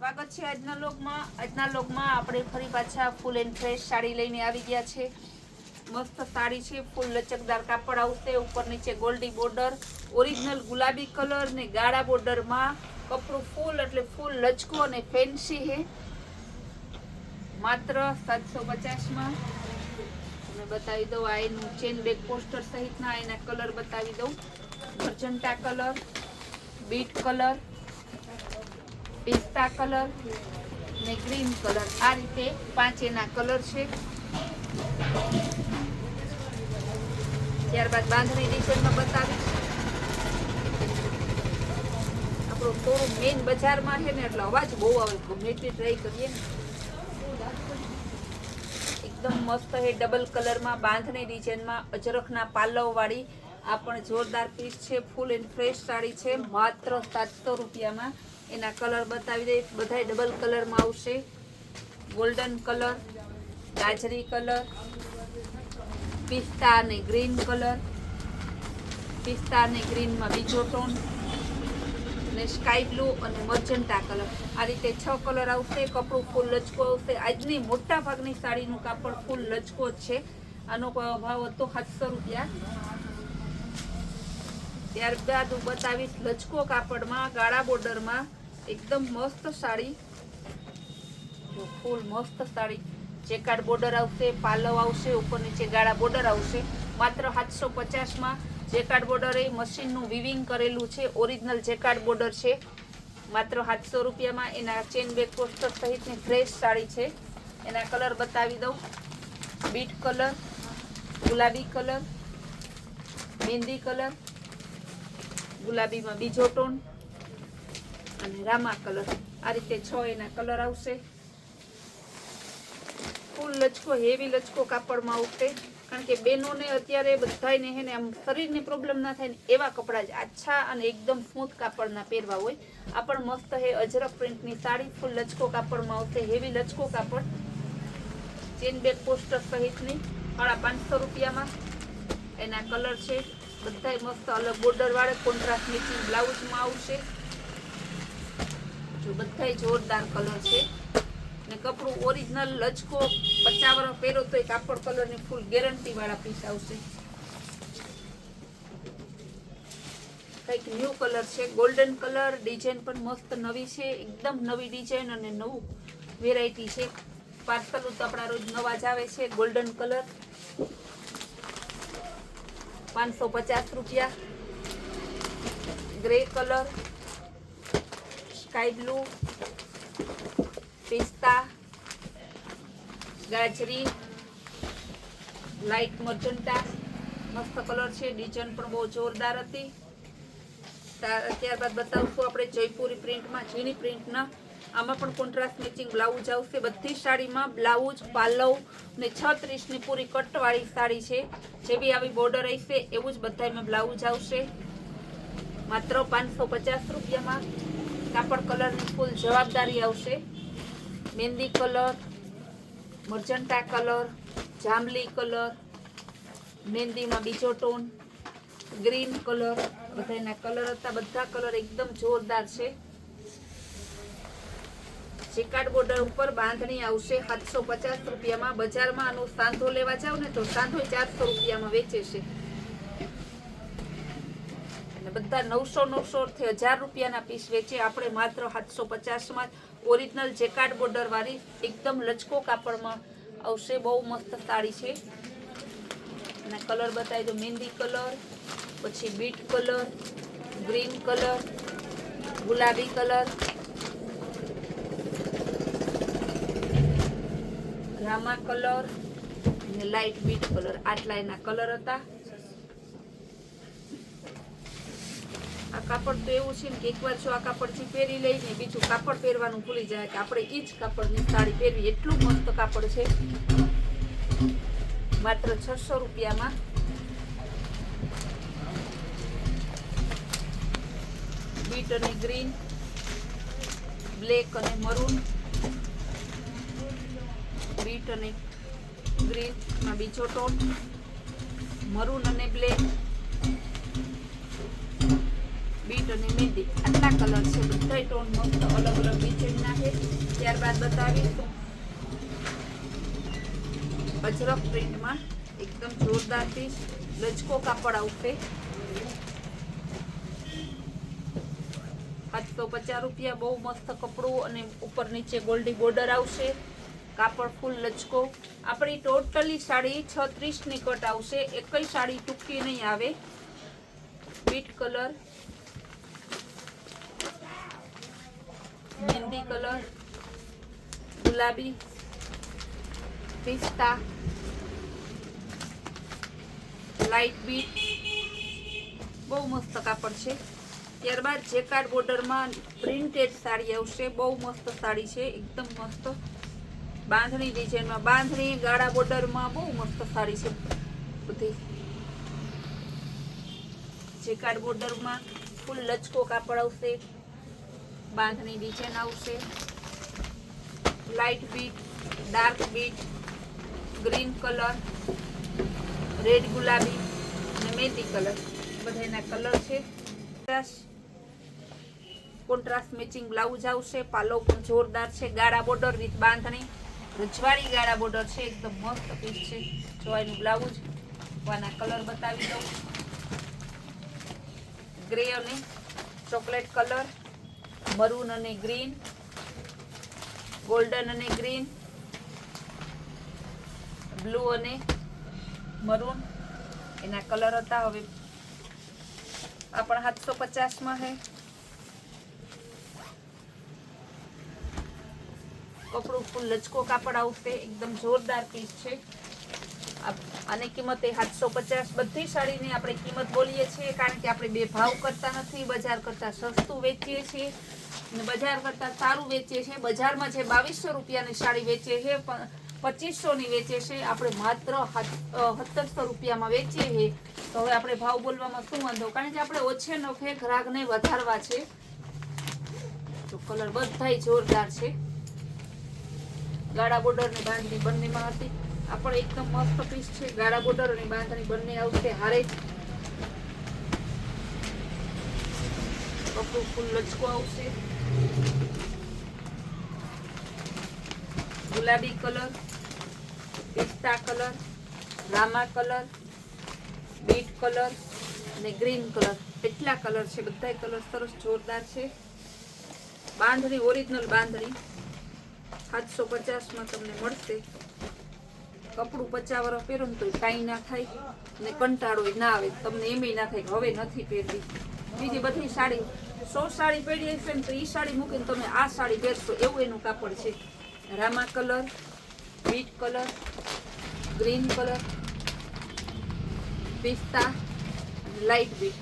સ્વાગત છે આજના લોગમાં આપણે ફરી પાછા ફૂલ એન્ડ ફ્રેશ સાડી લઈને આવી ગયા છે। મસ્ત સાડી છે, ફૂલ લચકદાર કાપડ આવશે, ઉપર નીચે ગોલ્ડી બોર્ડર, ઓરિજિનલ ગુલાબી કલર ને ગાળા બોર્ડરમાં કપડું ફૂલ એટલે ફૂલ લચકો અને ફેન્સી છે। માત્ર 750 માં તમે બતાવી દઉં। આ એનું ચેન બેક પોસ્ટર સહિતના એના કલર બતાવી દઉં। મર્જન્ટા કલર, બીટ કલર, પિસ્તા કલર ને ગ્રીન કલર, આ રીતે 5 એના કલર છે। ત્યારબાદ બાંધણી ડિઝાઇનમાં બતાવીશ। આપણો થોડું મેઇન બજારમાં છે ને એટલે અવાજ બહુ આવે, ગમે તે ટ્રાય કરીએ ને। એકદમ મસ્ત છે, ડબલ કલરમાં બાંધણી ડિઝાઇનમાં અજરખના પાલવ વાળી આ પણ જોરદાર પીસ છે। ફૂલ એન્ડ ફ્રેશ સાડી છે, માત્ર 700 રૂપિયામાં। એના કલર બતાવી દે, બધા ડબલ કલરમાં આવશે। ગોલ્ડન કલર, ગાજરી કલર, પિસ્તા અને ગ્રીન કલર, પિસ્તા અને ગ્રીનમાં બીજો ટોન અને સ્કાય બ્લુ અને મર્જન્ટા કલર, આ રીતે 6 કલર આવશે। કપડું ફૂલ લચકો આવશે। આજની મોટા ભાગની સાડીનું કાપડ ફૂલ લચકો જ છે। આનો ભાવ હતો 700 રૂપિયા। ત્યારબાદ હું બતાવીશ લચકો કાપડમાં ગાળા બોર્ડરમાં એકદમ મસ્ત સાડી, ફૂલ મસ્ત સાડી, ચેકાર્ડ બોર્ડર આવશે, પાલવ આવશે, ઉપર નીચે ગાળા બોર્ડર આવશે। માત્ર 750 માં। ચેકાર્ડ બોર્ડર એ મશીનનું વિવિંગ કરેલું છે, ઓરિજિનલ ચેકાર્ડ બોર્ડર છે, માત્ર 700 રૂપિયામાં। એના ચેન બેક પોસ્ટર સહિતની ફ્રેશ સાડી છે। એના કલર બતાવી દઉં। બીટ કલર, ગુલાબી કલર, મહેંદી કલર, ગુલાબીમાં બીજો ટોન અને રામા કલર, આ રીતે 6 એના કલર આવશે। ફૂલ લચકો, હેવી લચકો કાપડમાં આવશે, કારણ કે બેનોને અત્યારે બધાને હે ને આમ શરીરની પ્રોબ્લેમ ના થાય ને એવા કપડા જ આછા અને એકદમ સ્મૂથ કાપડના પહેરવા હોય। આ પણ મસ્ત હે, અજરક પ્રિન્ટની સાડી, ફૂલ લચકો કાપડમાં આવશે, હેવી લચકો કાપડ, ચેન બેક પોસ્ટર સહિતની 550 રૂપિયામાં। એના કલર છે બધાય મસ્ત અલગ બોર્ડર વાળા, કોન્ટ્રાસ્ટ મેચિંગ બ્લાઉઝમાં આવશે। જો બધાય જોરદાર કલર છે ને કપડું ઓરિજિનલ લચકો, 50 વર્ષ પહેરો તો કાપડ કલરની ફૂલ ગેરંટી વાળા પીસ આવશે। કંઈક ન્યૂ કલર છે, ગોલ્ડન કલર, ડિઝાઇન પણ મસ્ત નવી છે, એકદમ નવી ડિઝાઇન અને નવું વેરાયટી છે। પાર્સલ તો આપણા રોજ નવા જ આવે છે। ગોલ્ડન કલર 550 રૂપિયા। ગ્રે કલર, સ્કાય બ્લુ, પિસ્તા, ગાજરી, લાઇટ મર્જન્ટા, મસ્ત કલર છે, ડિઝાઇન પણ બહુ જોરદાર હતી। ત્યારબાદ બતાવશું આપણે જયપુરી પ્રિન્ટમાં, ઝીણી પ્રિન્ટના, આમાં પણ કોન્ટ્રાસ્ટ મેચિંગ બ્લાઉઝ આવશે। બધી સાડીમાં બ્લાઉઝ, પાલવ ને 36 ની પૂરી કટવાળી સાડી છે। જેવી આવી બોર્ડર હશે એવું જ બધામાં બ્લાઉઝ આવશે, માત્ર 550 રૂપિયામાં। કાપડ કલરની ફૂલ જવાબદારી આવશે। મહેંદી કલર, મર્જન્ટા કલર, જાંબલી કલર, મહેંદીમાં બીજો ટોન, ગ્રીન કલર, બધાના કલર હતા। બધા કલર એકદમ જોરદાર છે। ચેકાર્ડ બોર્ડર ઉપર બાંધણી આવશે 750 રૂપિયામાં। બજારમાં આનો સાંધો લેવા જાવ ને તો સાંધો 400 રૂપિયામાં વેચે છે, અને બધા 900 થી 1000 રૂપિયાના પીસ વેચે, આપણે માત્ર 750 માં। ઓરિજિનલ ચેકાર્ડ બોર્ડર વાળી એકદમ લચકો કાપડમાં આવશે, બહુ મસ્ત સાડી છે। અને કલર બતાવી દો। મહેંદી કલર, પછી બીટ કલર, ગ્રીન કલર, ગુલાબી કલર, રામા કલર અને લાઇટ બીટ કલર, આટલા એના કલર હતા। આ કાપડ તો એવું છે ને કે એકવાર જો આ કાપડથી પહેરી લઈને બીજું કાપડ પહેરવાનું ભૂલી જાય કે આપણે એ જ કાપડની સાડી પહેરવી, એટલું મસ્ત કાપડ છે। માત્ર 600 રૂપિયામાં। બીટ અને ગ્રીન, બ્લેક અને મરૂન, બીટ અને ગ્રીનમાં બીજો ટોન, મરૂન અને બ્લેક, બીટ અને મહેંદી આટલા કલર છે. બધા ટોન મસ્ત અલગ અલગ ડિઝાઇનના છે. ત્યારબાદ બતાવીશું અજરક પ્રિન્ટમાં એકદમ જોરદાર પીસ. લચકો કાપડ આવશે. 750 રૂપિયા. બહુ મસ્ત કપડું અને ઉપર નીચે ગોલ્ડી બોર્ડર આવશે. કાપડ ફૂલ લચકો. આપણી ટોટલી સાડી 36 ની કટ આવશે. એકઈ સાડી ટૂંકી નહીં આવે. બીટ કલર, મહેંદી કલર, ગુલાબી, પિસ્તા, લાઇટ બીટ. બહુ મસ્ત કાપડ છે. ત્યારબાદ જેકાર્ડ બોર્ડરમાં પ્રિન્ટેડ સાડી આવશે. બહુ મસ્ત સાડી છે, એકદમ મસ્ત. બાંધણી ડિઝાઇનમાં બાંધણી, ગાળા બોર્ડરમાં બહુ મસ્ત સાડી છે બધી. જેકાર્ડ બોર્ડરમાં ફૂલ લચકો કાપડ આવશે. બાંધણી ડિઝાઇન આવશે. Light bit, dark bit, green colour, red ગુલાબી અને મહેંદી કલર. બધાના કલર છે. કોન્ટ્રાસ્ટ મેચિંગ બ્લાઉઝ આવશે. પાલો પણ જોરદાર છે. ગાળા બોર્ડર વિથ બાંધણી, રજવાડી ગાળા બોર્ડર છે. એકદમ મસ્ત પીસ છે. જોવાનું બ્લાઉઝ. આના કલર બતાવી દઉં. ગ્રે અને ચોકલેટ કલર, મરૂન અને ગ્રીન, ગોલ્ડન અને ગ્રીન, બ્લુ અને મરૂન એના કલર હતા. હવે આ પણ 750 માં છે. કપડું ફૂલ લચકો કાપડ આવશે. એકદમ જોરદાર પીસ છે. આની કિંમત એ 750. બધી સાડીની આપણે કિંમત બોલીએ છીએ કારણ કે આપણે બે ભાવ કરતા નથી. બજાર કરતા સસ્તું વેચીએ છીએ અને બજાર કરતા સારું વેચીએ છીએ. બજારમાં જે 2200 રૂપિયાની સાડી વેચીએ છીએ 2500 ની વેચે છે, આપણે માત્ર 1700 રૂપિયામાં વેચીએ છીએ. તો હવે આપણે ભાવ બોલવામાં શું વાંધો, કારણ કે આપણે ઓછે નફે ગ્રાહકને વધારવા છે. તો કલર બધાય જોરદાર છે. ગાળા બોર્ડર ની બાંધણી બંનેમાં હતી. આ પણ એકદમ મસ્ત પીસ છે. ગાળા બોર્ડર અને બાંધણી બંને આવશે હારે. કપડું ફૂલ લચકો આવશે. ગુલાબી કલર, પિસ્તા કલર, રામા કલર, બીટ કલર અને ગ્રીન કલર. એટલા કલર છે. બધા કલર સરસ જોરદાર છે. બાંધણી ઓરિજિનલ બાંધણી 750 માં તમને મળશે. કપડું 50 વર્ષ પહેરો ને તો કાંઈ ના થાય ને કંટાળો ના આવે. તમને એમય ના થાય કે હવે નથી પહેરવી. બીજી બધી સાડી 100 સાડી પહેરી હશે ને તો એ સાડી મૂકીને તમે આ સાડી પહેરશો એવું એનું કાપડ છે. રામા colour, beet colour, green colour, પિસ્તા અને લાઇટ બીટ.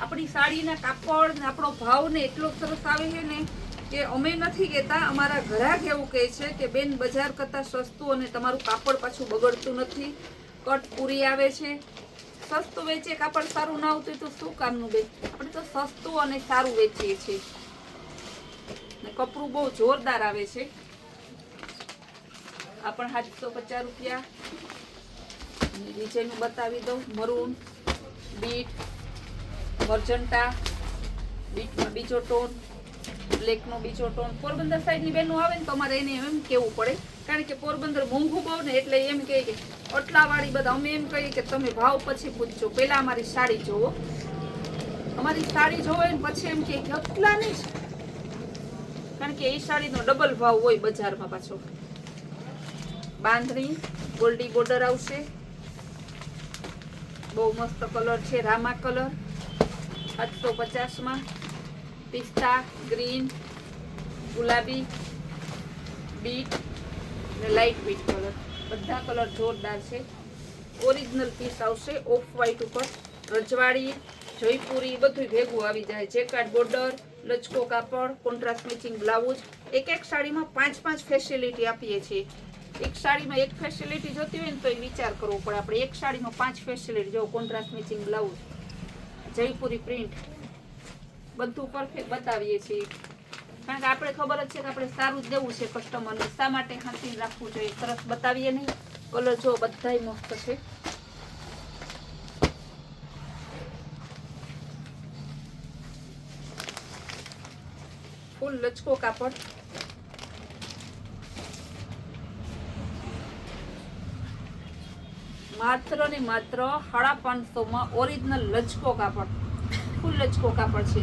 આપણી સાડીના કાપડ ને આપણો ભાવ ને એટલો સરસ આવે છે ને કે અમે નથી કહેતા, અમારા ગ્રાહક એવું કહે છે કે બેન બજાર કરતાં સસ્તું અને તમારું કાપડ પાછું બગડતું નથી, કટ પૂરી આવે છે, સસ્તું વેચે. કાપડ સારું ના આવતું તો શું કામનું બેન? આપણે તો સસ્તું અને સારું વેચીએ છીએ ને કપડું બહુ જોરદાર આવે છે. આ પણ 750 રૂપિયા. ડિઝાઇન બતાવી દઉં. મરૂન, બીટ, મર્જન્ટા, બીટમાં બીજો ટોન, બ્લેકનો બીજો ટોન. પોરબંદર સાઈડની બહેનો આવે ને તો અમારે એને એમ કેવું પડે, કારણ કે પોરબંદર મોંઘું બહુ ને એટલે એમ કહે કે આટલાવાળી બધા. અમે એમ કહીએ કે તમે ભાવ પછી પૂછજો, પહેલાં અમારી સાડી જોવો. અમારી સાડી જોવે ને પછી એમ કે કેટલા નહીં, કારણ કે એ સાડીનો ડબલ ભાવ હોય બજારમાં પાછો. બાંધણી ગોલ્ડી બોર્ડર આવશે. બહુ મસ્ત કલર છે. રામા કલર 750 માં. પિસ્તા, ગ્રીન, ગુલાબી, બીટ અને લાઇટ બીટ કલર. બધા કલર જોરદાર છે. ઓરિજિનલ પીસ આવશે. ઓફ વ્હાઈટ ઉપર રજવાડી, જયપુરી બધું ભેગું આવી જાય. જેકાર્ડ બોર્ડર, લચકો કાપડ, કોન્ટ્રાસ્ટ મેચિંગ બ્લાઉઝ. એક સાડીમાં 5 ફેસિલિટી આપીએ છીએ. એક સાડીમાં એક ફેસિલિટી જોતી હોય ને તો એ વિચાર કરવો પડે. આપણે એક સાડીમાં 5 ફેસિલિટી. જો contrast matching blouse, Jaipuri print, બધું પરફેક્ટ બતાવીએ છીએ. કારણ કે આપણે ખબર જ છે કે આપણે સારું જ દેવું છે કસ્ટમરને. શા માટે હાંસી રાખવું જોઈએ? સરસ બતાવીએ નહીં. કલર જો બધાય મસ્ત છે. ફૂલ લચકો કાપડ, માત્ર ને માત્ર 550 માં ઓરિજિનલ લચકો કાપડ, ફૂલ લચકો કાપડ છે.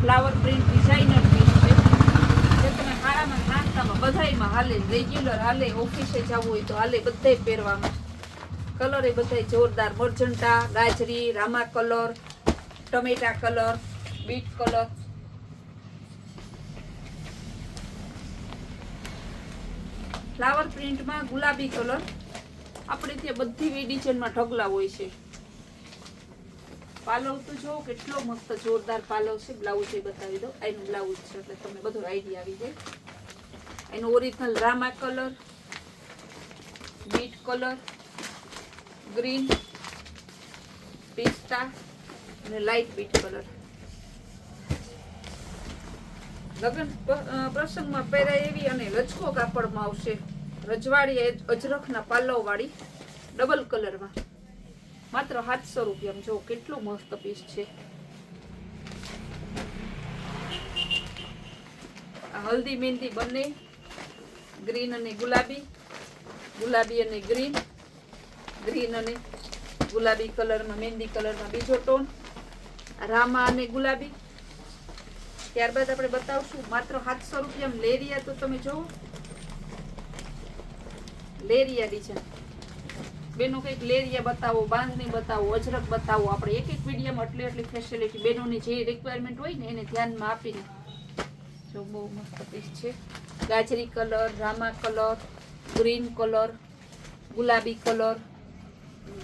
ફ્લાવર પ્રિન્ટ ડિઝાઇનર પીસ છે જે તમે હારામાં નાસ્તામાં બધાયમાં હાલે, રેગ્યુલર હાલે, ઓફિસે જવું હોય તો હાલે, બધે પહેરવામાં. કલર એ બધાય જોરદાર, મર્જન્ટા, ગાજરી, રામા કલર, ટમેટા કલર, બીટ કલર. ફ્લાવર પ્રિન્ટમાં ગુલાબી કલર. આપણે ત્યાં બધી ડિઝાઇનમાં ઢગલા હોય છે. પાલવ તો જો કેટલો મસ્ત જોરદાર પાલવ છે. બ્લાઉઝ એ બતાવી દો, એનું બ્લાઉઝ છે એટલે તમને બધો આઈડિયા આવી જાય. એનું ઓરિજિનલ રામા કલર, બીટ કલર, ગ્રીન, પિસ્તા અને લાઇટ બીટ કલર. લગ્ન પ્રસંગમાં પહેરાય એવી અને લચકો કાપડમાં આવશે. રજવાડી અજરખના પાલવ વાળી ડબલ કલરમાં માત્ર 700 રૂપિયામાં. જો કેટલું મસ્ત પીસ છે. આ હલ્દી મહેંદી બંને, ગ્રીન અને ગુલાબી, ગુલાબી અને ગ્રીન, ગ્રીન અને ગુલાબી કલરમાં, મહેંદી કલરમાં બીજો ટોન, રામા અને ગુલાબી. ત્યારબાદ આપણે બતાવશું માત્ર 700 રૂપિયામાં લેરિયા. તો તમે જોવો લેરિયા ડિઝાઇન. બેનો કંઈક લેરિયા બતાવો, બાંધણી બતાવો, અજરક બતાવો. આપણે એક એક વિડીયોમાં એટલી ફેસિલિટી બેનોની જે રિક્વાયરમેન્ટ હોય ને એને ધ્યાનમાં આપીને. જો બહુ મસ્ત પીસ છે. ગાજરી કલર, રામા કલર, ગ્રીન કલર, ગુલાબી કલર,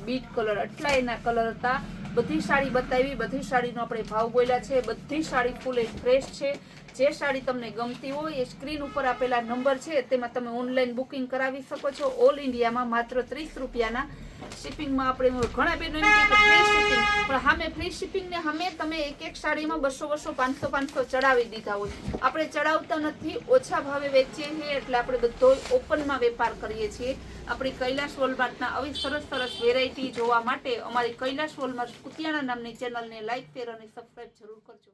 બીટ કલર, એટલા એના કલર હતા. બધી સાડી બતાવી, બધી સાડીનો આપણે ભાવ બોલ્યા છે. બધી સાડી ફૂલ એન્ડ ફ્રેશ છે. જે સાડી તમને ગમતી હોય એ સ્ક્રીન ઉપર આપેલા નંબર છે તેમાં તમે ઓનલાઈન બુકિંગ કરાવી શકો છો. ઓલ ઇન્ડિયામાં માત્ર 30 રૂપિયાના શિપિંગમાં. આપણે ઘણા બહેનો એમ કે ફ્રી શિપિંગ, પણ સામે ફ્રી શિપિંગ ને સામે તમે એક એક સાડીમાં 200 500 ચડાવી દીધા હોય. આપણે ચડાવતા નથી, ઓછા ભાવે વેચીએ છીએ એટલે આપણે બધો ઓપનમાં વેપાર કરીએ છીએ. આપણી કૈલાશ વોલમાર્ટના આવી સરસ વેરાયટી જોવા માટે અમારી કૈલાશ વોલમાર્ટ કુતિયાણા નામની ચેનલને લાઈક, શેર અને સબસ્ક્રાઇબ જરૂર કરજો.